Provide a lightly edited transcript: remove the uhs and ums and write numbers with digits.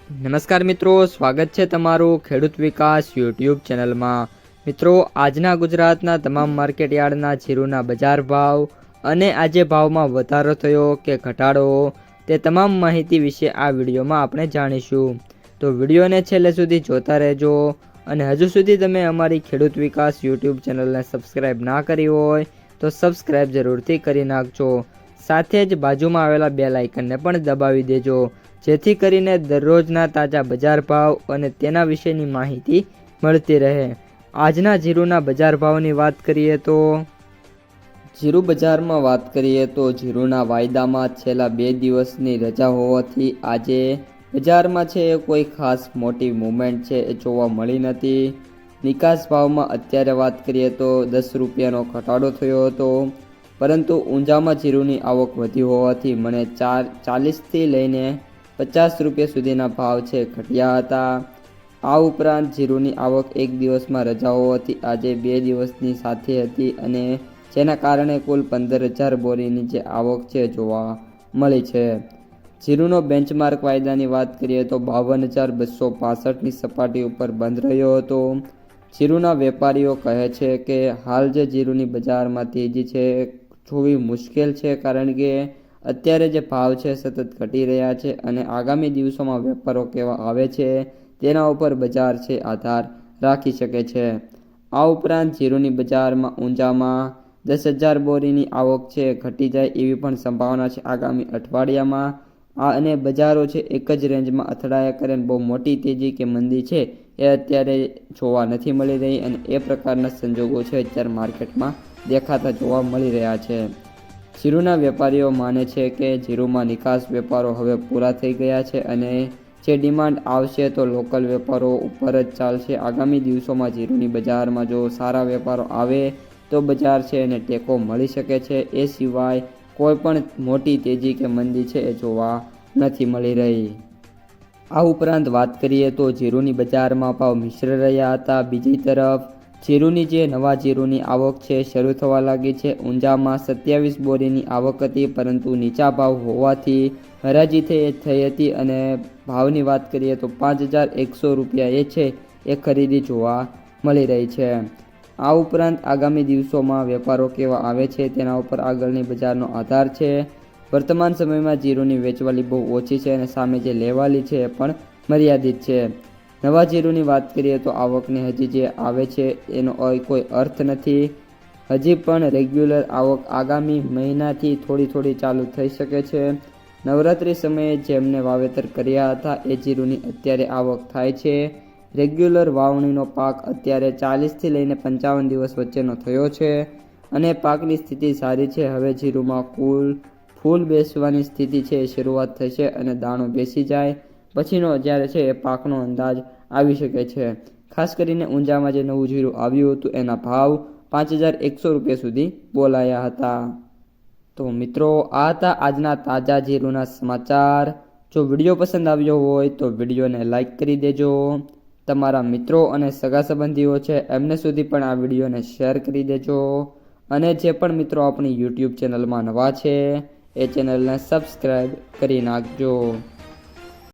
નમસ્કાર મિત્રો, સ્વાગત છે તમારું ખેડૂત વિકાસ યુટ્યુબ ચેનલમાં। મિત્રો, આજના ગુજરાતના તમામ માર્કેટયાર્ડના જીરુના બજાર ભાવ અને આજે ભાવમાં વધારો થયો કે ઘટાડો તે તમામ માહિતી વિશે આ વિડીયોમાં આપણે જાણીશું। તો વિડીયોને છેલ્લે સુધી જોતા રહેજો અને હજુ સુધી તમે અમારી ખેડૂત વિકાસ યુટ્યુબ ચેનલને સબસ્ક્રાઈબ ના કરી હોય તો સબસ્ક્રાઈબ જરૂરથી કરી નાખજો। સાથે જ બાજુમાં આવેલા બેલ આઇકનને પણ દબાવી દેજો, જેથી કરીને દરરોજના તાજા બજાર ભાવ અને તેના વિશેની માહિતી મળતી રહે। આજના જીરુના બજાર ભાવની વાત કરીએ તો જીરુ બજારમાં વાત કરીએ તો જીરુના વાયદામાં છેલ્લા 2 દિવસની રજા હોવાથી આજે બજારમાં છે કોઈ ખાસ મોટી મૂવમેન્ટ છે એ જોવા મળી નથી। નિકાસ ભાવમાં અત્યારે વાત કરીએ તો 10 રૂપિયાનો ઘટાડો થયો હતો, પરંતુ ઊંઝામાં જીરુની આવક વધી હોવાથી મને 40થી લઈને 50 રૂપિયા સુધીના ભાવ છે ઘટ્યા હતા। આ ઉપરાંત જીરુની આવક એક દિવસમાં રજા હોવાથી આજે 2 દિવસની સાથે હતી અને જેના કારણે કુલ 15,000 બોરીની જે આવક છે જોવા મળી છે। જીરુનો બેન્ચમાર્ક વાયદાની વાત કરીએ તો 52,265ની સપાટી ઉપર બંધ રહ્યો હતો। જીરુના વેપારીઓ કહે છે કે હાલ જે જીરુની બજારમાં તેજી છે જોવી મુશ્કેલ છે, કારણ કે અત્યારે જે ભાવ છે સતત ઘટી રહ્યા છે અને આગામી દિવસોમાં વેપારો કેવા આવે છે તેના ઉપર બજાર છે આધાર રાખી શકે છે। આ ઉપરાંત જીરુની બજારમાં ઊંઝામાં 10,000 બોરીની આવક છે ઘટી જાય એવી પણ સંભાવના છે આગામી અઠવાડિયામાં। અને બજારો છે એક જ રેન્જમાં અથડાયા કરે, બહુ મોટી તેજી કે મંદી છે એ અત્યારે જોવા નથી મળી રહી અને એ પ્રકારના સંજોગો છે અત્યારે માર્કેટમાં દેખાતા જોવા મળી રહ્યા છે। જીરુના વેપારીઓ માને છે કે જીરુમાં નિકાસ વેપારો હવે પૂરા થઈ ગયા છે અને જે ડિમાન્ડ આવશે તો લોકલ વેપારો ઉપર જ ચાલશે। આગામી દિવસોમાં જીરુની બજારમાં જો સારા વેપારો આવે તો બજાર છે એને ટેકો મળી શકે છે। એ સિવાય કોઈ પણ મોટી તેજી કે મંદી છે એ જોવા નથી મળી રહી। આ ઉપરાંત વાત કરીએ તો જીરુની બજારમાં ભાવ મિશ્ર રહ્યા હતા। બીજી તરફ જીરુની જે નવા જીરુની આવક છે શરૂ થવા લાગી છે। ઊંઝામાં 27 બોરીની આવક હતી, પરંતુ નીચા ભાવ હોવાથી હરાજી થઈ હતી અને ભાવની વાત કરીએ તો 5,100 રૂપિયા એ છે એ ખરીદી જોવા મળી રહી છે। આ ઉપરાંત આગામી દિવસોમાં વેપારો કેવા આવે છે તેના ઉપર આગળની બજારનો આધાર છે। વર્તમાન સમયમાં જીરુની વેચવાલી બહુ ઓછી છે અને સામે જે લેવાલી છે એ પણ મર્યાદિત છે। નવા જીરુની વાત કરીએ તો આવકની હજી જે આવે છે એનો કોઈ અર્થ નથી। હજી પણ રેગ્યુલર આવક આગામી મહિનાથી થોડી ચાલુ થઈ શકે છે। નવરાત્રિ સમયે જેમને વાવેતર કર્યા હતા એ જીરુની અત્યારે આવક થાય છે। રેગ્યુલર વાવણીનો પાક અત્યારે 40થી લઈને 55 દિવસ વચ્ચેનો થયો છે અને પાકની સ્થિતિ સારી છે। હવે જીરુમાં ફૂલ બેસવાની સ્થિતિ છે એ શરૂઆત થશે અને દાણો બેસી જાય પછીનો જ્યારે છે એ પાકનો અંદાજ આવી શકે છે। ખાસ કરીને ઊંઝામાં જે નવું જીરું આવ્યું હતું એના ભાવ 5,100 રૂપિયા સુધી બોલાયા હતા। તો મિત્રો, આ હતા આજના તાજા જીરુના સમાચાર। જો વિડીયો પસંદ આવ્યો હોય તો વિડીયોને લાઈક કરી દેજો, તમારા મિત્રો અને સગા સંબંધીઓ છે એમને સુધી પણ આ વિડીયોને શેર કરી દેજો અને જે પણ મિત્રો આપણી યુટ્યુબ ચેનલમાં નવા છે એ ચેનલને સબસ્ક્રાઈબ કરી નાખજો।